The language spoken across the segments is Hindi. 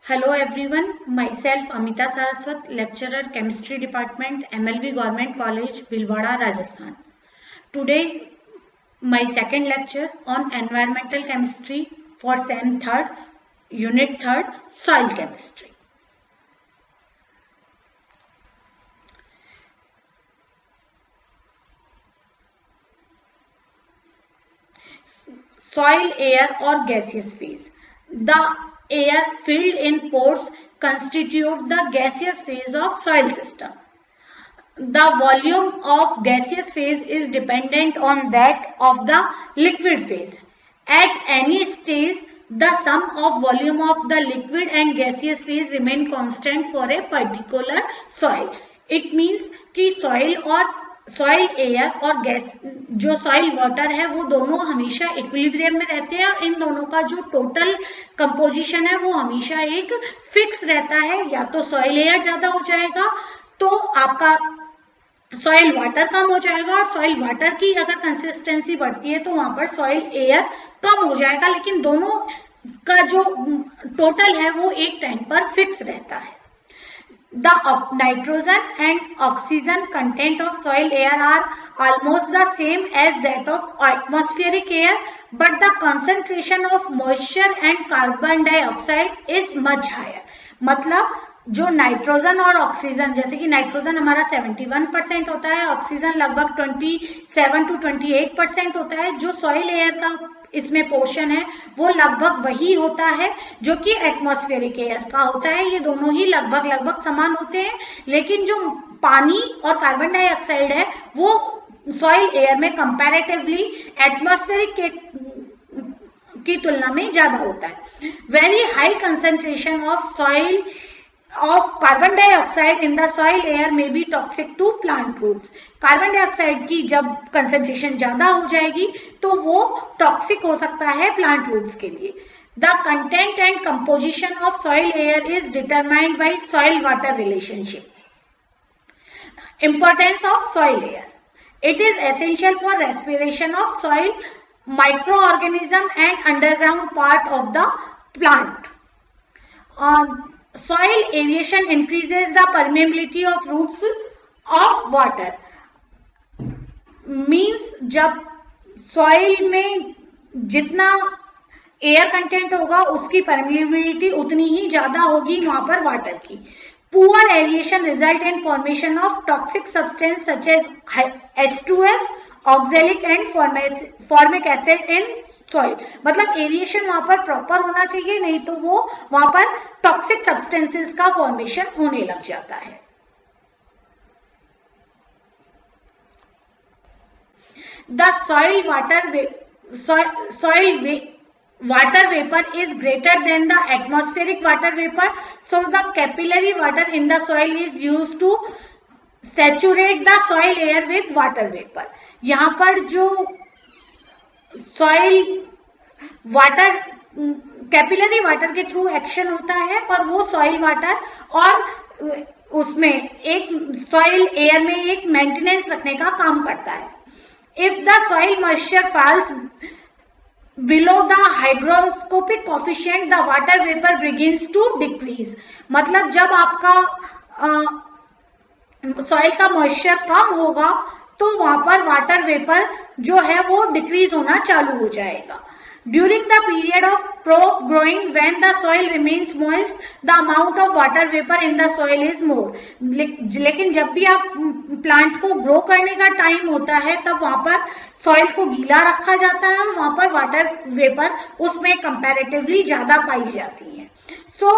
Hello everyone, myself Amita Saraswat, lecturer Chemistry Department, MLV Government College, Bhilwara, Rajasthan. Today, my second lecture on Environmental Chemistry for SEM 3rd, Unit 3rd, Soil Chemistry. Soil, air or gaseous phase. The air filled in pores constitute the gaseous phase of soil system. The volume of gaseous phase is dependent on that of the liquid phase. At any stage, the sum of volume of the liquid and gaseous phase remain constant for a particular soil. It means कि सॉइल एयर और गैस जो सॉइल वाटर है वो दोनों हमेशा इक्विलिब्रियम में रहते हैं और इन दोनों का जो टोटल कंपोजिशन है वो हमेशा एक फिक्स रहता है। या तो सॉइल एयर ज्यादा हो जाएगा तो आपका सॉइल वाटर कम हो जाएगा और सॉइल वाटर की अगर कंसिस्टेंसी बढ़ती है तो वहां पर सॉइल एयर कम हो जाएगा, लेकिन दोनों का जो टोटल है वो एक टाइम पर फिक्स रहता है। The nitrogen and oxygen content of soil air are almost the same as that of atmospheric air, but the concentration of moisture and carbon dioxide is much higher. मतलब जो नाइट्रोजन और ऑक्सीजन, जैसे कि नाइट्रोजन हमारा 71% होता है, ऑक्सीजन लगभग 27 to 28% होता है। जो सॉइल एयर का इसमें पोर्शन है वो लगभग वही होता है जो कि एटमॉस्फेरिक एयर का होता है। ये दोनों ही लगभग समान होते हैं, लेकिन जो पानी और कार्बन डाइऑक्साइड है वो सॉइल एयर में कंपैरेटिवली एटमॉस्फेरिक की तुलना में ज्यादा होता है। Very high concentration of carbon dioxide in the soil air may be toxic to plant roots. Carbon dioxide की जब कंसंट्रेशन ज्यादा हो जाएगी तो वो टॉक्सिक हो सकता है प्लांट रूट्स के लिए। The content and composition of soil air is determined by soil water relationship. Importance of soil air. It is essential for respiration of soil, microorganism and underground part of the plant. Soil aeration increases the permeability of roots of water. Means जब सॉइल में जितना एयर कंटेंट होगा उसकी परमेबिलिटी उतनी ही ज्यादा होगी वहां पर वाटर की। Poor aeration result in formation of toxic substance such as H2S, oxalic and formic acid in soil. मतलब एरिएशन वहां पर प्रॉपर होना चाहिए, नहीं तो वो वहां पर टॉक्सिक सब्सटेंसेस का फॉर्मेशन होने लग जाता है। The soil water vapor is greater than the atmospheric water vapor, so the capillary water in the soil is used to saturate the soil air with water vapor. यहाँ पर जो सॉइल वाटर कैपिलरी वाटर के थ्रू एक्शन होता है और वो सॉइल वाटर और उसमें एक सॉइल एयर में एक मेंटेनेंस रखने का काम करता है। If the soil moisture falls below the hygroscopic coefficient the water vapour begins to decrease. मतलब जब आपका सॉइल का मॉइस्चर कम होगा तो वहां पर वाटर वेपर जो है वो डिक्रीज होना चालू हो जाएगा। During the period of crop growing, when the soil remains moist, the amount of water vapor in the soil is more. लेकिन जब भी आप प्लांट को ग्रो करने का टाइम होता है तब वहां पर सॉइल को गीला रखा जाता है और वहां पर वाटर वेपर उसमें कंपैरेटिवली ज्यादा पाई जाती है। So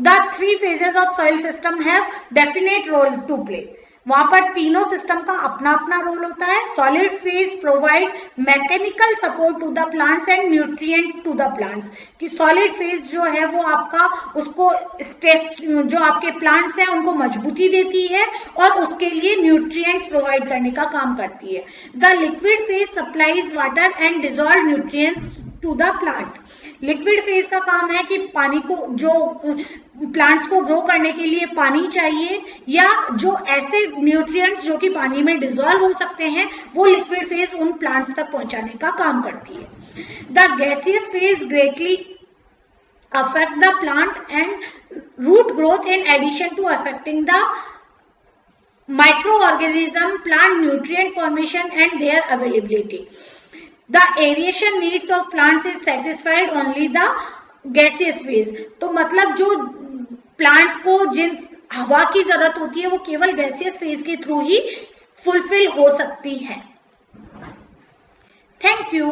the three phases of soil system have definite role to play. वहां पर तीनों सिस्टम का अपना अपना रोल होता है। Solid phase provide mechanical support to the plants and nutrient to the plants. कि सॉलिड फेज जो है वो आपका उसको जो आपके प्लांट्स हैं उनको मजबूती देती है और उसके लिए न्यूट्रिएंट्स प्रोवाइड करने का काम करती है। The liquid phase supplies water and dissolve nutrients to the plant. Liquid phase का काम है कि पानी को जो प्लांट्स को ग्रो करने के लिए पानी चाहिए या जो ऐसे न्यूट्रिएंट्स जो कि पानी में डिजॉल्व हो सकते हैं वो लिक्विड फेज उन प्लांट्स तक पहुंचाने का काम करती है। The gaseous phase greatly affect the plant and root growth in addition to affecting the microorganism, plant nutrient formation and their availability. The aeration needs of plants is satisfied only the gaseous phase. तो मतलब जो प्लांट को जिन हवा की जरूरत होती है वो केवल गैसियस फेज के थ्रू ही फुलफिल हो सकती है. Thank you.